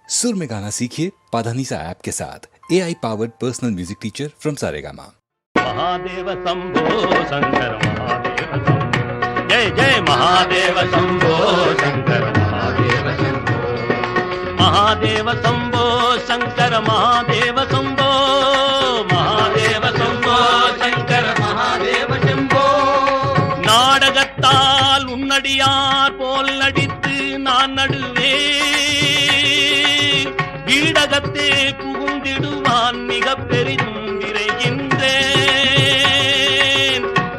सुर में गाना सीखिए पाधानीसा ऐप के साथ AI powered personal music teacher from Saregama. Mahadev Shambho Shankar Mahadev Shambho जय जय महादेव शंभो शंकर महादेव शंभो महादेव शंभो शंकर महादेव शंभो महादेव शंभो शंकर महादेव शंभो நாடகத்தால் உன்னடியார் போல் நடித்து நான் நடுவே வீடகத்தே புகுந்திடுவான் மிக பெரிதும் விரைகின்றேன்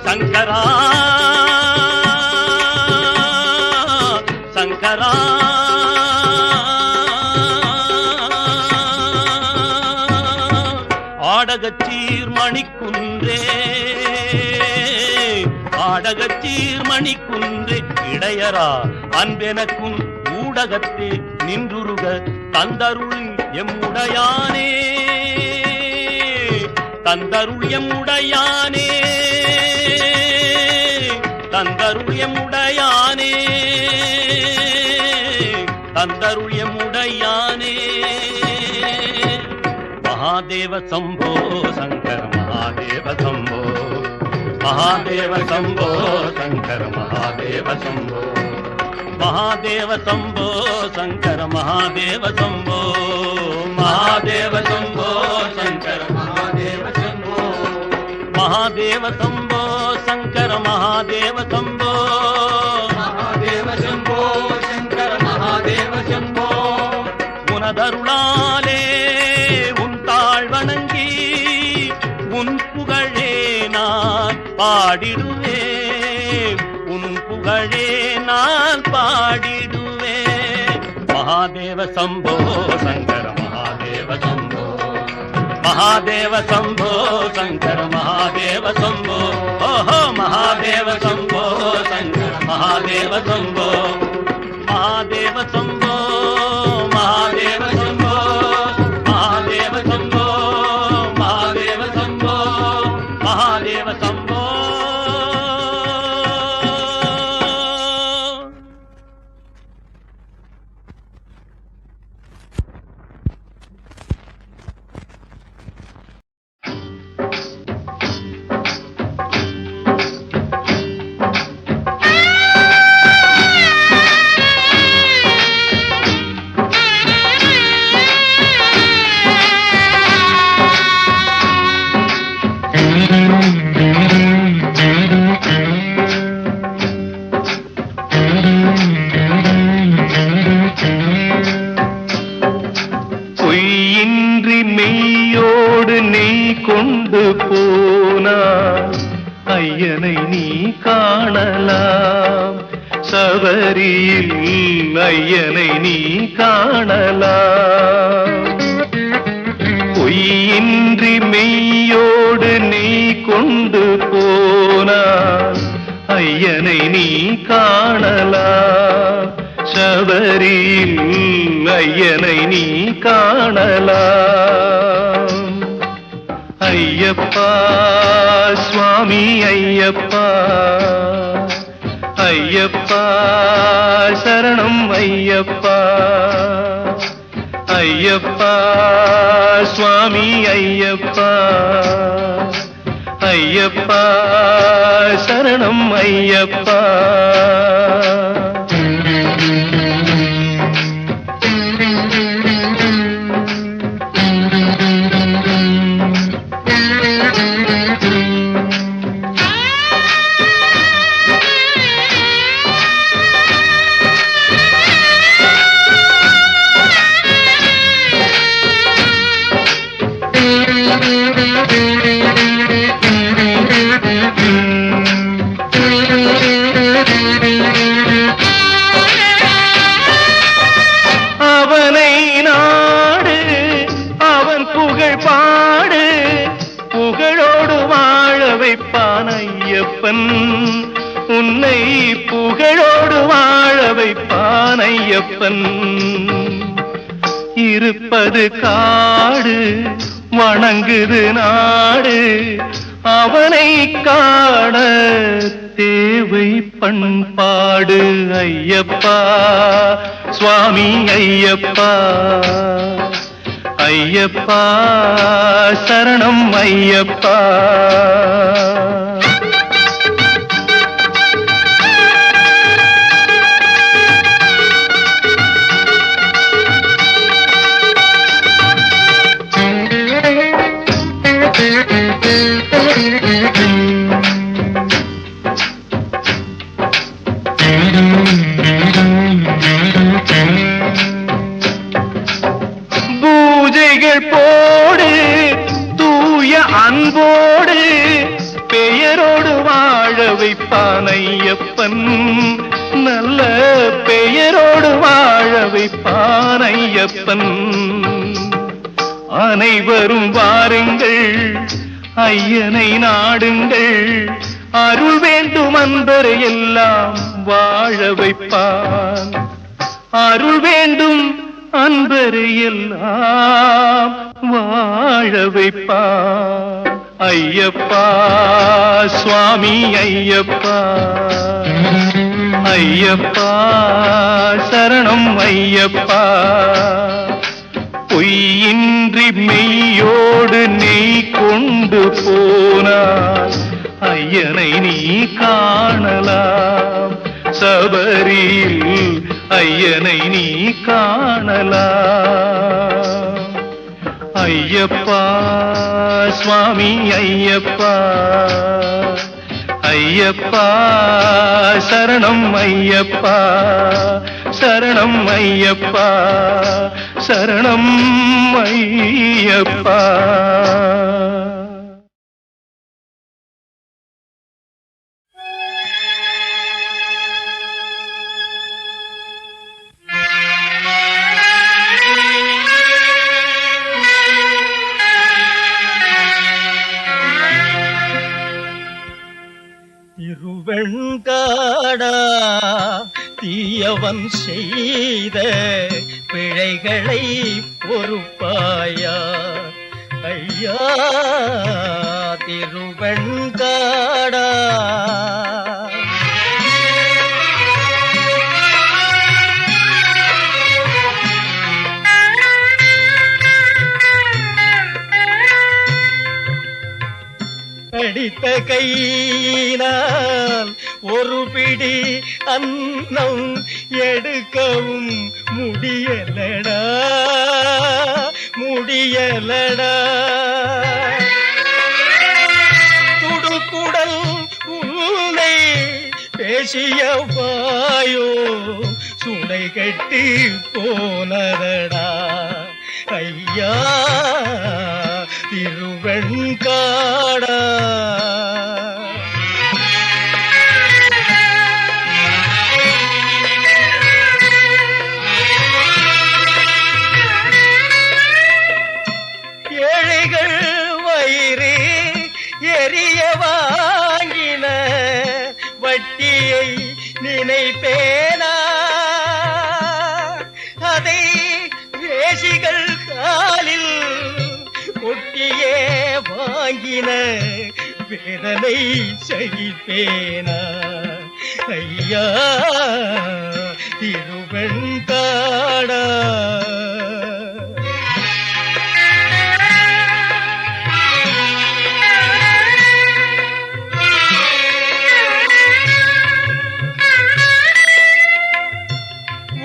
சங்கரா சங்கரா ஆடகச்சீர் மணிக்குன்றே ஆடகச்சீர் மணிக்குன்றே இடையரா அன்பெனக்கும் ஊடகத்தே நின்றுருக தந்தருள் எம்முடையானே தந்தருள் எம்முடையானே தந்தருள் எம்முடையானே தந்தருள் எம்முடையானே महादेव शंभो शंकर महादेव शंभो महादेव शंभो शंकर महादेव शंभो महादेव शंभो शंकर महादेव शंभो महादेव शंभो शंकर महादेव शंभो महादेव शंभो शंकर महादेव शंभो महादेव शंभो शंकर महादेव शंभो உனதருளாலே வணங்கி உன் புகழே நான் பாடிடுவேன் உன் புகழே நான் பாடிடுவேன் महादेव शंभो शंकर महादेव शंभो महादेव शंभो शंकर महादेव शंभो ओहो महादेव शंभो शंकर महादेव शंभो महादेव शंभो महादेव शंभो महादेव शंभो महादेव शंभो महादेव शंभो கொண்டு போனார் ஐயனை நீ காணலாம் சபரியில் ஐயனை நீ காணலாம் பொய்யின்றி மெய்யோடு நீ கொண்டு போனார் ஐயனை நீ காணலாம் சபரியில் ஐயனை நீ காணலாம் ஐயப்பா சுவாமி ஐயப்பா ஐயப்பா சரணம் ஐயப்பா ஐயப்பா சுவாமி ஐயப்பா ஐயப்பா சரணம் ஐயப்பா அவனை நாடு அவன் புகழ் பாடு புகழோடு வாழ வைப்பான் ஐயப்பன் உன்னை புகழோடு வாழ வைப்பான் ஐயப்பன் இருப்பது காடு வணங்குது நாடு அவனை காண தேவை பண்பாடு ஐயப்பா சுவாமி ஐயப்பா ஐயப்பா சரணம் ஐயப்பா பூஜைகள் போடு தூய அன்போடு பெயரோடு வாழ வைப்பான் ஐயப்பன் நல்ல பெயரோடு வாழ வைப்பான் ஐயப்பன் அனைவரும் வாருங்கள் ஐயனை நாடுங்கள் அருள் வேண்டும் அன்பரை எல்லாம் வாழ வைப்பான் அருள் வேண்டும் அன்பரை எல்லாம் வாழ வைப்பான் ஐயப்பா சுவாமி ஐயப்பா ஐயப்பா சரணம் ஐயப்பா பொய்யின்றி மெய்யோடு நெய் கொண்டு போனார் ஐயனை நீ காணலாம் சபரியில் ஐயனை நீ காணலாம் ஐயப்பா சுவாமி ஐயப்பா ஐயப்பா சரணம் ஐயப்பா சரணம் ஐயப்பா சரணம் ஐயப்பா திருவெண்காடா தீயவன் செய்த பிழைகளை பொறுப்பாயா ஐயா திருவெண்காடா அடித்த கையினால் ஒரு பிடி அன்னம் எடுக்கவும் முடியலடா முடியலடா துடுக்குடல் உன்னை பேசிய வாயோ சுடை கட்டி போனதடா ஐயா திருவெண்காடா ஏழைகள் வயிறு எரிய வாங்கின வட்டியை நினைப்பேனா அதை வேசிகள் காலில் கொட்டியே வாங்கின வேதனை சகிப்பேனா ஐயா திருவெண்காடா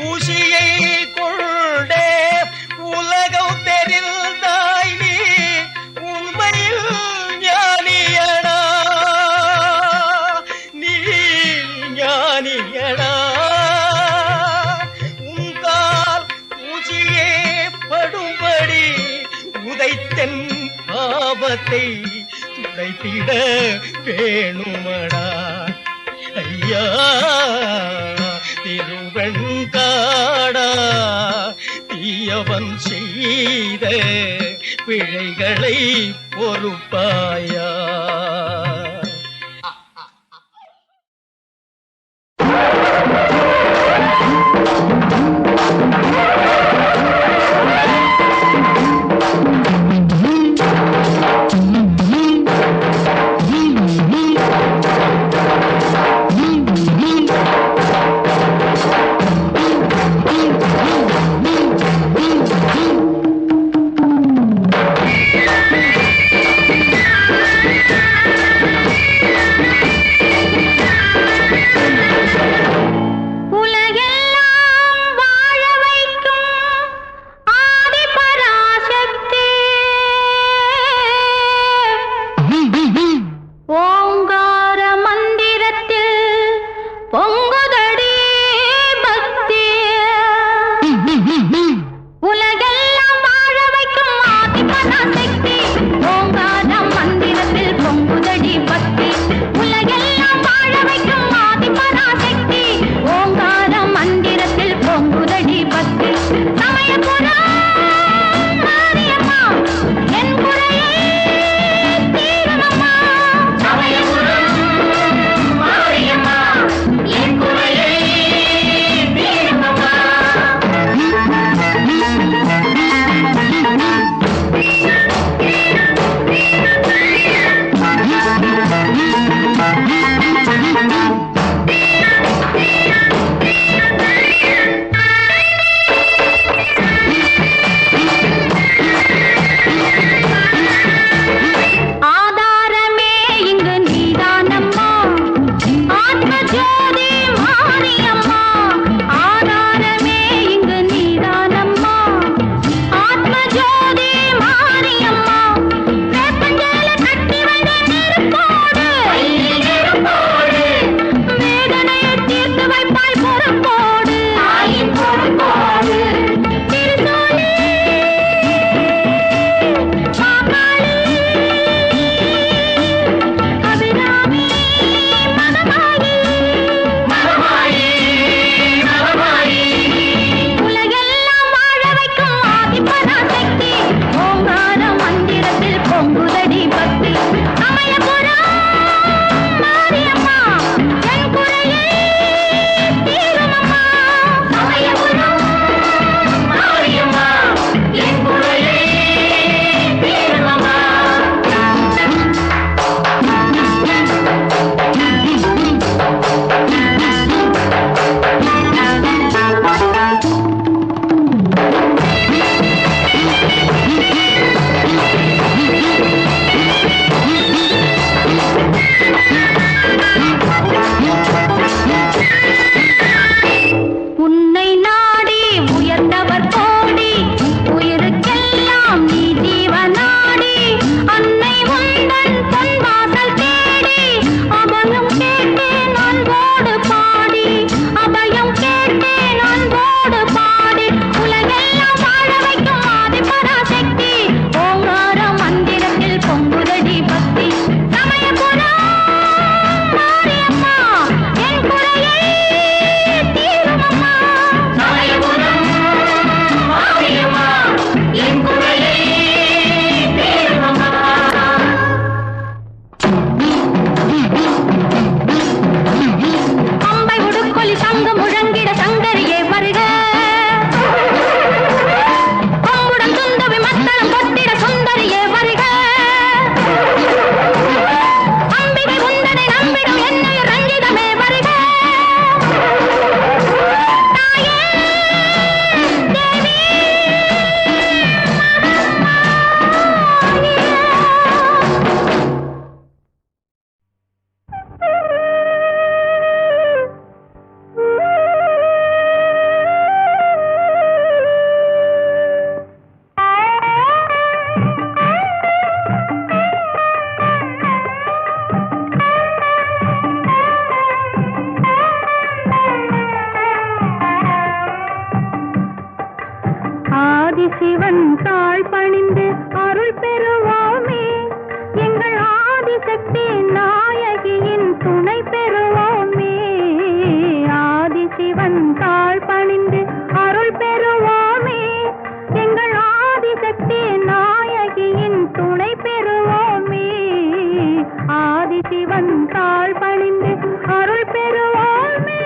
ஊசியை கொண்டே உலகம் தெரிந்தாய் நீ உண்மையில் ஞானியடா நீ ஞானியடா உங்கால் ஊசியே படும்படி உதைத்தன் பாவத்தை துடைத்திட வேணுமடா ஐயா திருவெண்காடா தீயவன் செய்த பிழைகளை பொறுப்பாயா ஆதிசிவன் தாழ் பணிந்து அருள் பெறுவோமே, எங்கள் ஆதிசக்தி நாயகியின் துணை பெறுவோமே. ஆதிசிவன் தாழ் பணிந்து அருள் பெறுவோமே, எங்கள் ஆதிசக்தி நாயகியின் துணை பெறுவோமே. ஆதிசிவன் தாழ் பணிந்து அருள் பெறுவோமே.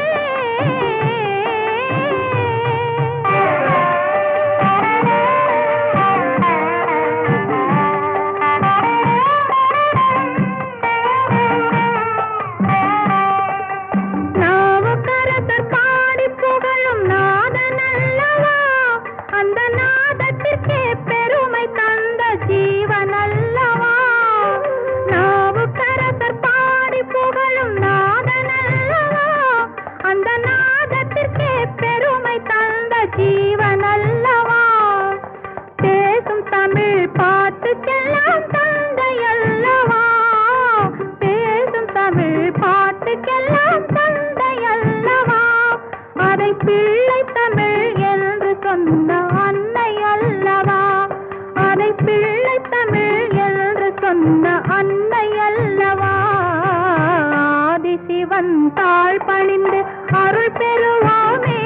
ஆதிசிவன் தாழ் பணிந்து அருள் பெறுவோமே,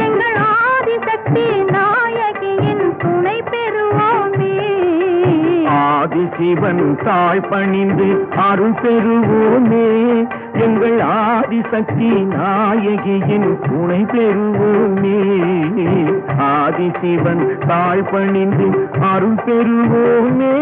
எங்கள் ஆதிசக்தி நாயகியின் துணை பெறுவோமே. ஆதிசிவன் தாழ் பணிந்து அருள் பெறுவோமே, எங்கள் ஆதிசக்தி நாயகியின் துணை பெறுவோமே. ஆதிசிவன் தாழ் பணிந்து அருள் பெறுவோமே.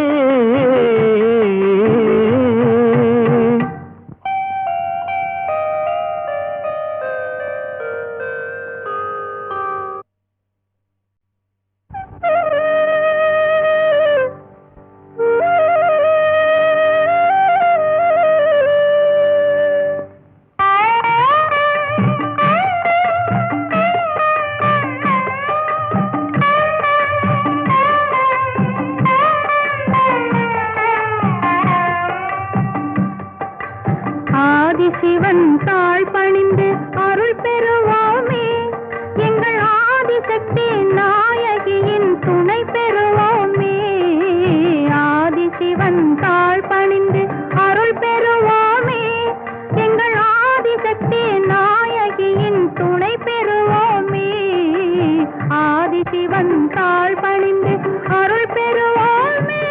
ஆதிசிவன் தாழ் பணிந்து அருள் பெறுவோமே, எங்கள் ஆதிசக்தி நாயகியின் துணை பெறுவோமே. ஆதிசிவன் தாழ் பணிந்து அருள் பெறுவோமே, எங்கள் ஆதிசக்தி நாயகியின் துணை பெறுவோமே. ஆதிசிவன் தாழ் பணிந்து அருள் பெறுவோமே.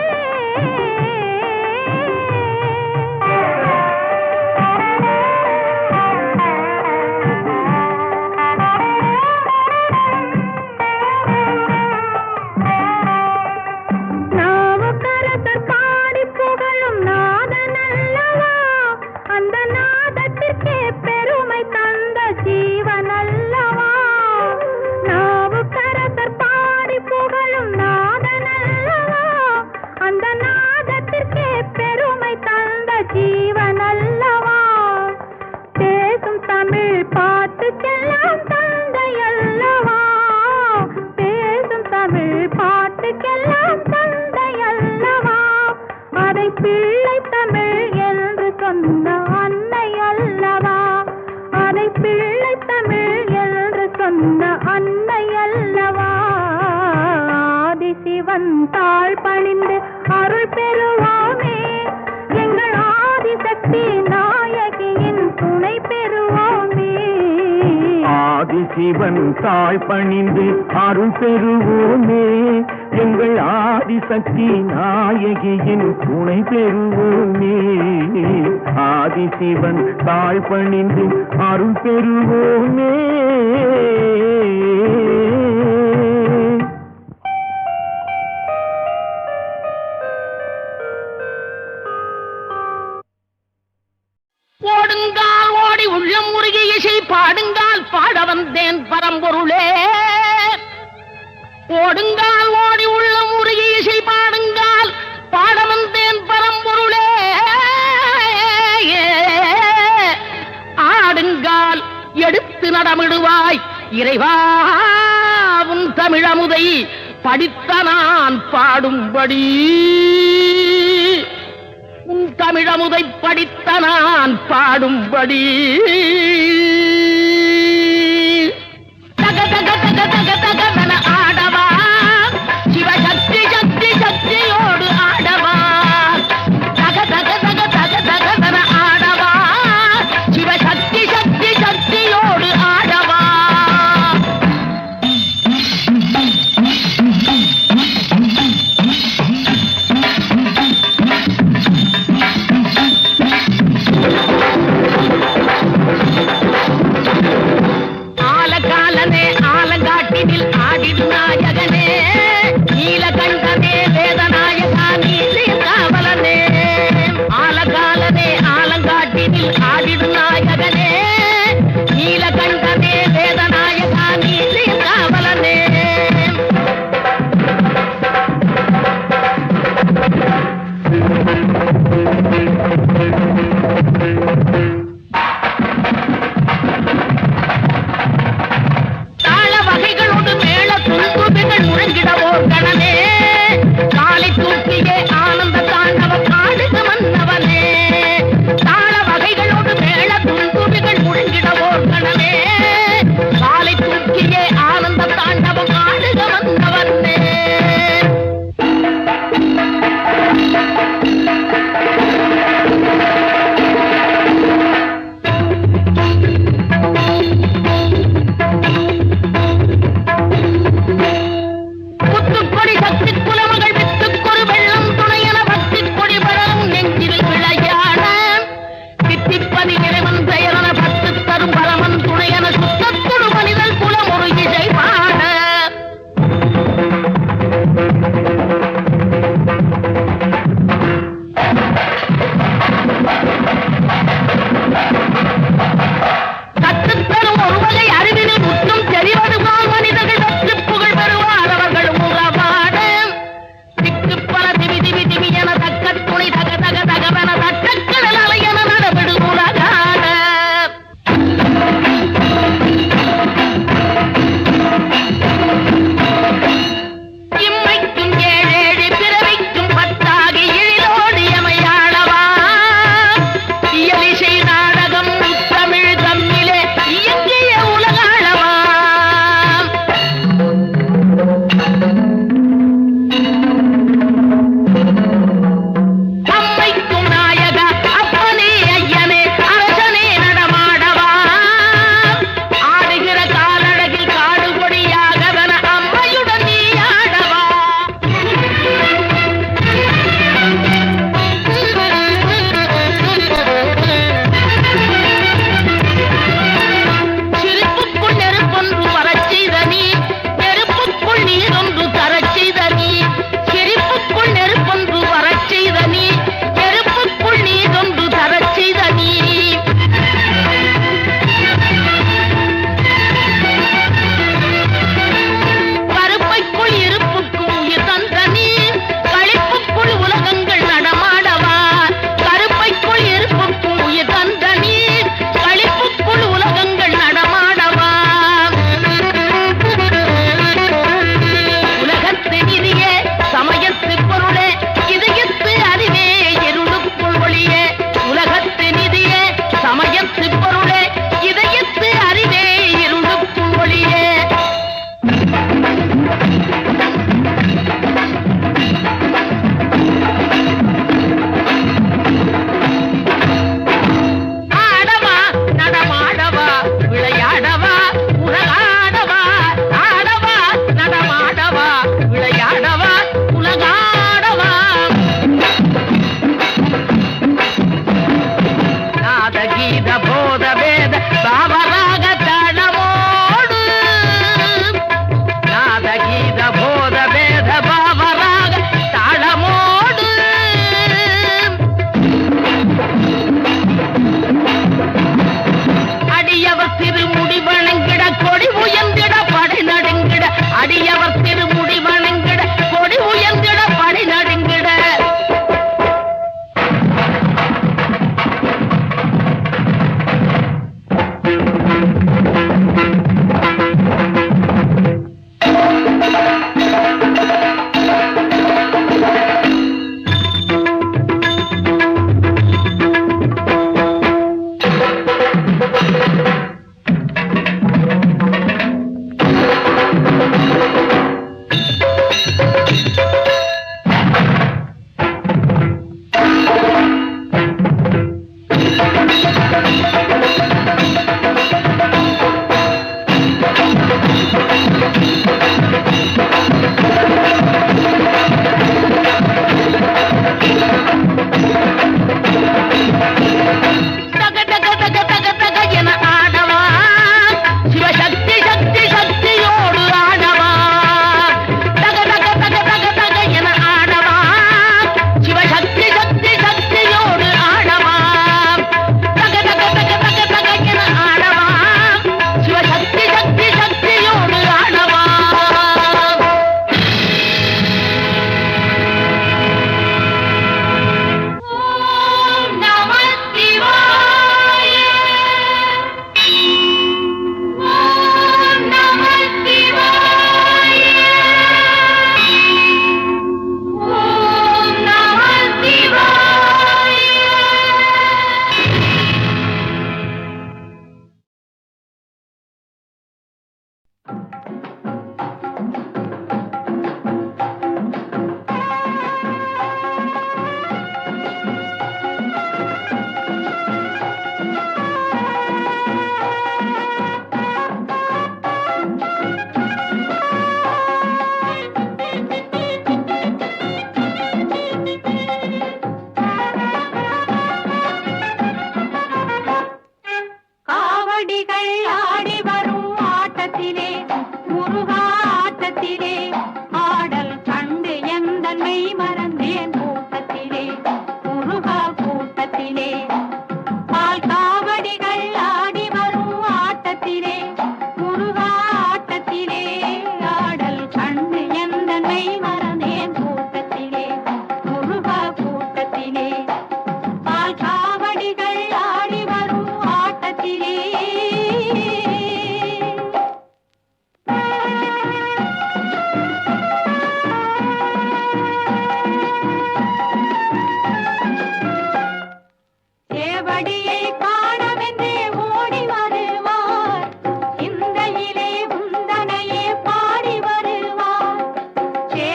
ஆதிசிவன் தாழ் பணிந்து அருள் பெறுவோமே, எங்கள் ஆதிசக்தி நாயகியின் துணை பெறுவோமே. ஆதிசிவன் தாழ் பணிந்து அருள் பெறுவோமே, எங்கள் ஆதிசக்தி நாயகியின் துணை பெறுவோமே. ஆதிசிவன் தாழ் பணிந்து அருள் பெறுவோமே. ஓடுங்கால் ஓடி உள்ளம் முருகி இசை பாடுங்கால் பாட வந்தேன் பரம்பொருளே. ஓடுங்கால் ஓடி உள்ளம் முருகி இசை பாடுங்கால் பாட வந்தேன் பரம்பொருளே. ஆடுங்கால் எடுத்து நடமிடுவாய் இறைவா உன் தமிழமுதை படித்த நான் பாடும்படி. உன் தமிழமுதை படித்த நான் பாடும்படி. தக தக தக தக தக தன ஆடவா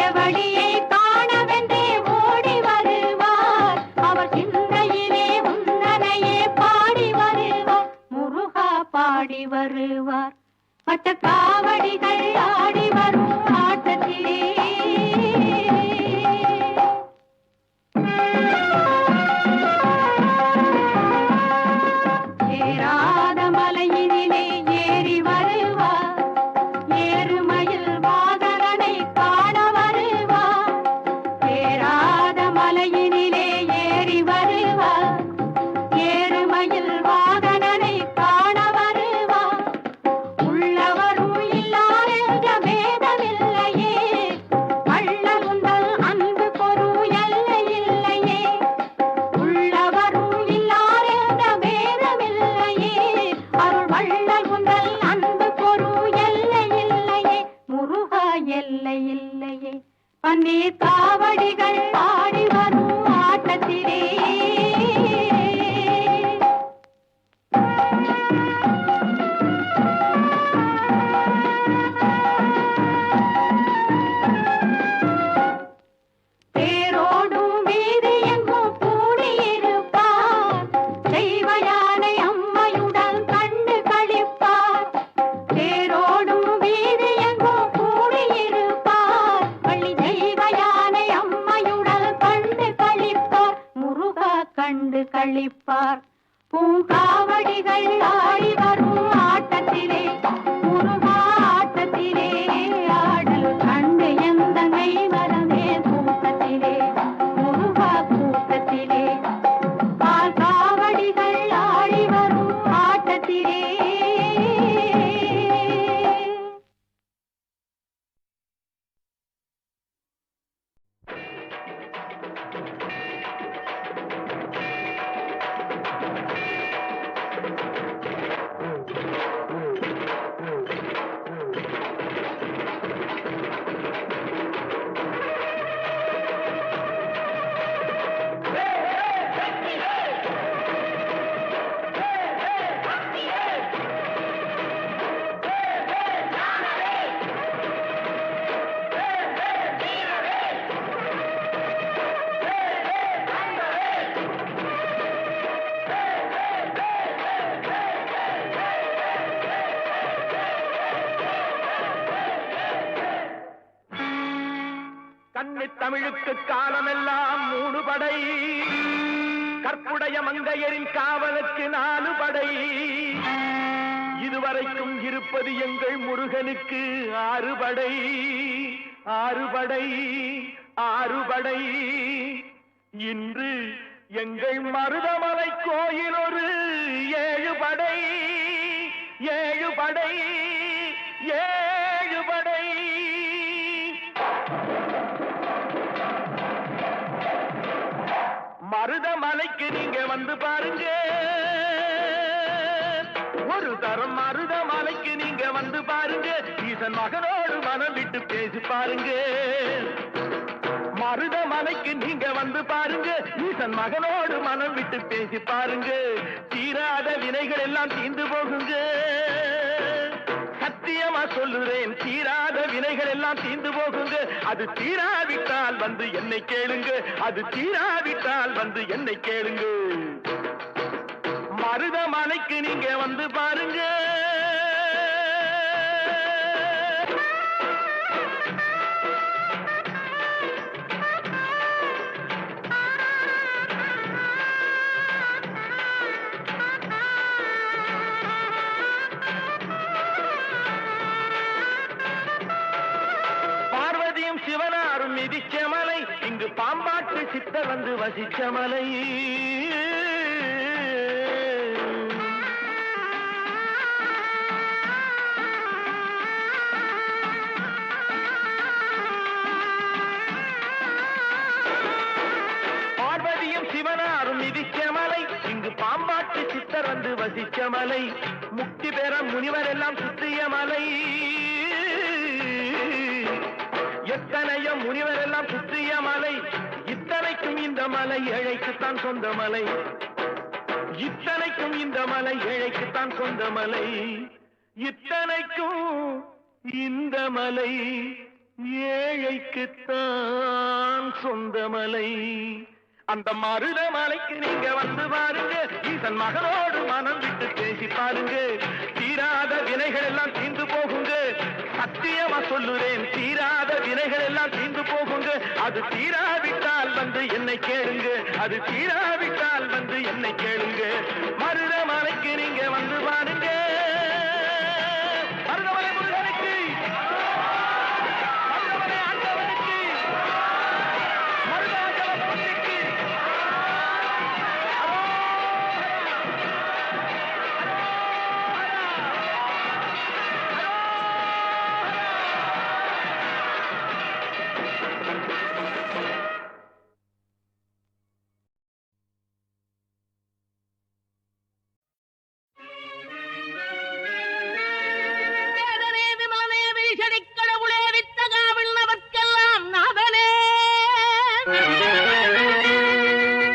சேவடியை காணவென்றே ஓடி வருவார். அவர் சிந்தையிலே உந்தனையே பாடி வருவார். முருகா பாடி வருவார். மற்ற காவடிகள் ஆடி வரும் ஆட்டத்திலே ஏறாத மலையினிலே ஏறி வருவார். ஏறுமயில் வாதரனை காண வருவார். ஏறாத மலையினிலே ஏறி வருவார். ஏறுமயில் வாதரனை காண வருவார். உள்ளவரும் இல்லார் என்ற பேதமில்லையே. வள்ளலுந்தல் அன்பு பொரு எல்லை இல்லையே. உள்ளவரும் இல்லார் என்ற பேதமில்லையே. அருள் வள்ளல் உந்தல் அன்பு பொரு எல்லை இல்லையே. முருகா எல்லை இல்லையே. பன்னீர் காவடிகள் ஆடி வரும் ஆட்டத்திலே தேரோடும் வீதி எங்கும் கூடியிருப்பார். தெய்வ யானை அம்மையுடன் கண்டு களிப்பார். தேரோடும் வீதி எங்கும் கூடியிருப்பார். வள்ளி தெய்வ யானை அம்மையுடன் கண்டு களிப்பார். முருகா கண்டு களிப்பார். பூங்காவடிகள் ஆடி வரும் ஆட்டத்திலே முருகா ஆட்டத்திலே ஆடல் கண்டு எந்த கைவரமே கூட்டத்திலே முருகா கூட்டத்திலே பால் காவடிகள் ஆடி வரும் ஆட்டத்திலே கன்னித் தமிழுக்கு காலமெல்லாம் 3 படை. கற்புடைய மங்கையரின் காவலுக்கு 4 படை. இதுவரைக்கும் இருப்பது எங்கள் முருகனுக்கு 6 படை. 6 படை 6 படை. இன்று எங்கள் மருதமலை கோயில் ஒரு 7 படை. 7 படை 7 படை. மருதமலைக்கு நீங்க வந்து பாருங்க. ஒரு தரம் மருதமலைக்கு நீங்க வந்து பாருங்க. ஈசன் மகனோடு மனம் விட்டு பேசி பாருங்க. மருதமலைக்கு நீங்க வந்து பாருங்க. ஈசன் மகனோடு மனம் விட்டு பேசி பாருங்க. தீராத வினைகள் எல்லாம் தீர்ந்து போகுங்க. சத்தியமா சொல்லுறேன், தீராத வினைகள் எல்லாம் தீர்ந்து போகுங்க. அது தீராவிட்டால் வந்து என்னை கேளுங்க. அது தீராவிட்டால் வந்து என்னை கேளுங்க. மருதமலைக்கு நீங்க வந்து பாருங்க. பார்வதியும் சிவனாரும் மிதிச்ச மலை. இங்கு பாம்பாட்டு சித்தர் வந்து வசிச்ச மலை. பார்வதியும் சிவனாரும் மிதிச்ச மலை. இங்கு பாம்பாட்டு சித்தர் வந்து வசிச்ச மலை. முக்தி பெற முனிவர் எல்லாம் சுற்றிய மலை. எத்தனையோ முனிவர் எல்லாம் சுற்றிய மலை. இத்தனைக்கும் இந்த மலை ஏழைக்குத்தான் சொந்த மலை. இத்தனைக்கும் இந்த மலை ஏழைக்குத்தான் சொந்த மலை. இத்தனைக்கும் இந்த மலை ஏழைக்குத்தான் சொந்தமலை அந்த மருதமலைக்கு நீங்க வந்து பாருங்க ஈசன் மகனோடு மனம் விட்டு பேசி பாருங்க தீராத வினைகள் எல்லாம் தீர்ந்து போகுங்க சத்தியமா சொல்லுறேன் தீராத வினைகள் எல்லாம் தீர்ந்து போகுங்க அது தீராவிட்டால் வந்து என்னை கேளுங்க அது தீராவிட்டால் வந்து என்னை கேளுங்க மருதமலைக்கு நீங்க வந்து பாருங்க மருதமலை முருகனுக்கு மருதமலை ஆண்டவனுக்கு மருதாச்சல பக்திக்கு வேதனே விமலனே விரிசடைக் கடவுளே வித்தகாவில் நமக்கெல்லாம் நாதனே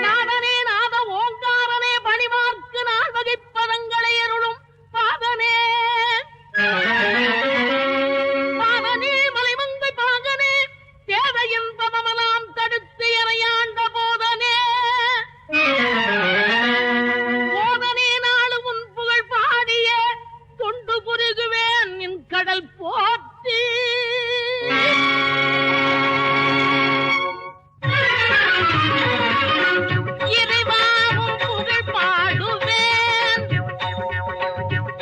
நாதனே நாத ஓங்காரனே பணிமார்க்கு நாள் வகைப்பதங்களை அருளும் பாதனே பாதனே மலைமங்கை பாகனே தேவையின் பமமெல்லாம் தடுத்து எனையாண்ட போதனே போதனே நாளு உன் புகழ் பாடிய தொண்டு புரிகுவேன் நின் கடல் போற்றி இறைவாவும் புகழ் பாடுவேன்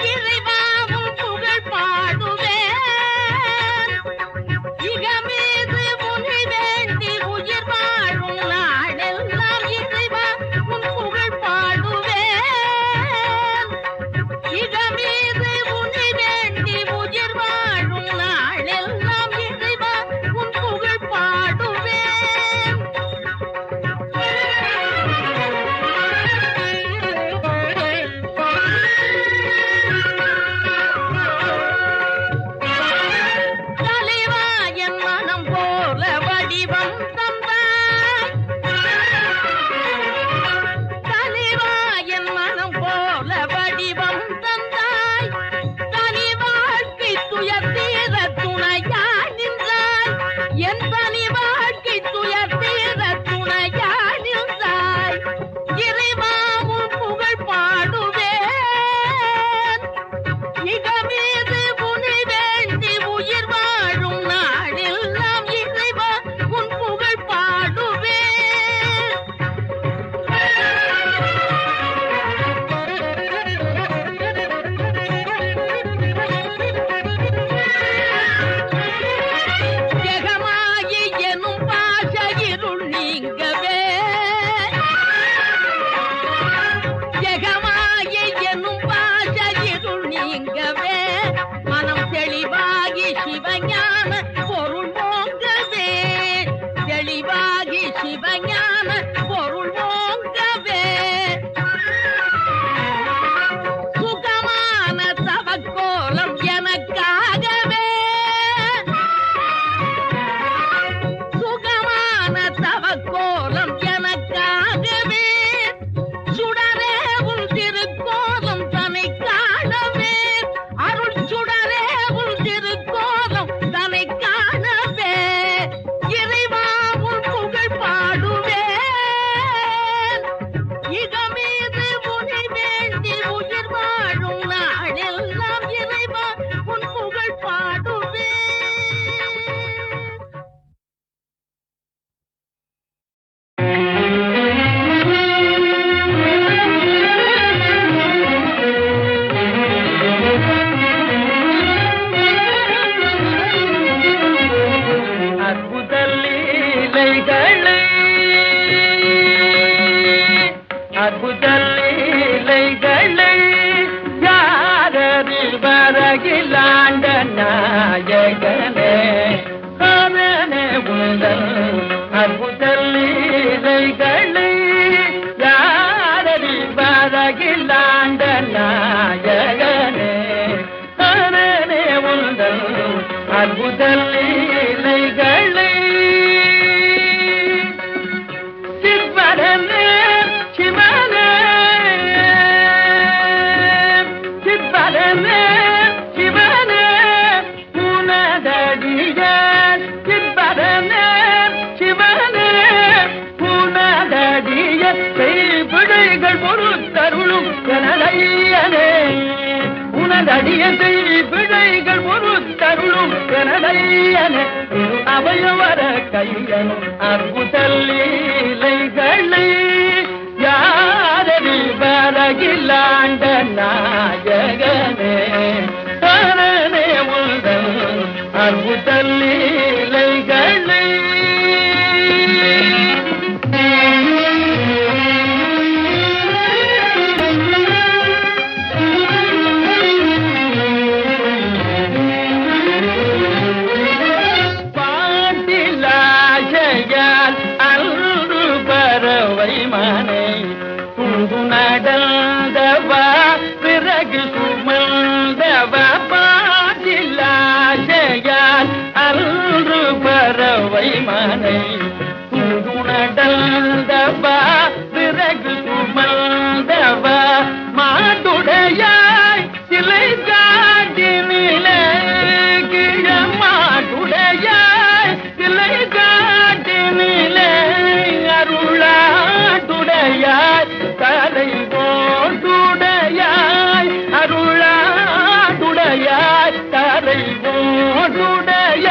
இறைவாவும் புகழ் பாடுவேன் இகமீது முனி வேண்டி உயிர் வாழும் நாடெல்லாம் இறைவா உன் புகழ் பாடுவேன் இகமீது முனி வேண்டி உயிர் வாழும் நாடெல்லாம் இறைவா உன் புகழ் பாடுவேன் தலைவா என் மனம் போல வடிவம் தந்தாய் தலைவா என் மனம் போல வடிவம் தந்தாய் தனி வாழ்க்கை துயர் தீர துணையாய் நின்றாய் என் தனி வாழ்க்கை துயர் தீர துணையாய் நின்றாய் இறைவா உன் புகழ் பாடுவேன் இகமீது முனி வேண்டி உயிர் வாழும் நாடெல்லாம் இறைவா உன் புகழ் பாடுவேன் ஜெகமாயி எனும் பாச இருள் நீங்கவே ஜெகமாயி எனும் பாச இருள் நீங்கவே மனம் தெளிவாகி சிவஞான பொருள் ஓங்கவே தெளிவாகி சிவஞான பொருள் ஓங்கவே சுகமான தவக்கோலம் எனக்காகவே சுகமான தவக்கோலம் எனக்காகவே சுடரே உன் திருக்கோலம் தன்னை காணவே அருள் சுடரே உன் திருக்கோலம் தன்னை காணவே இறைவா உன் புகழ் பாடுவேன் இகமீது முனி வேண்டி உயிர் வாழும் நாடெல்லாம் இறைவா உன் புகழ் பாடுவேன் அற்புத லீலைகளை அற்புத லீலைகளை யாரறில் வரகிலாண்ட நாயகனே அவனே உந்தன் அற்புத லீலைகளை யாரறில் வரகிலாண்ட நாயகனே அவனே உந்தன் அற்புத லீலைகளை சிவனே சிவனே சிவனே சிவனே உனதடி அடியதை பிழைகள் ஒரு தருளும் எனதையன அவையவர கையனும் அற்புதல்லீலைகளை யாரடி வரகிலாண்ட நாயகனே சரணே உந்தன் அற்புதல்லீலைகளை நடந்தவா பிறகு சுமந்தவ பாட்டிலாசையால் அன்று பறவை மனை துண்டு நடந்தவா பிறகு சுமந்தவ மாட்டுடையாய் சிலை காட்டினிலே மாட்டுடையாய் சிலை காட்டினிலே அருளாட்டுடையாய் தலை போட்டுடையாய் அருளாட்டுடையாய் தலை போட்டுடையாய்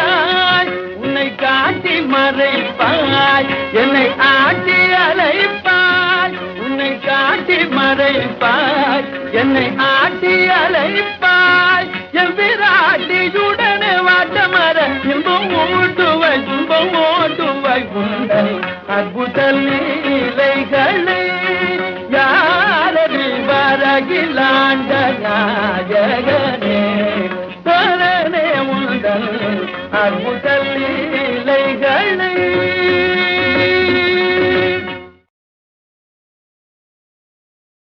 உன்னை காட்டி மறைப்பாய் என்னை ஆட்டி அலைப்பாய் உன்னை காட்டி மறைப்பாய் என்னை ஆட்டி அலைப்பாய் என் விராட்டியுடனே வாட்டமர இன்பம் ஓட்டுவாய் துன்பம் ஓட்டுவாய் உண்டை அற்புதமே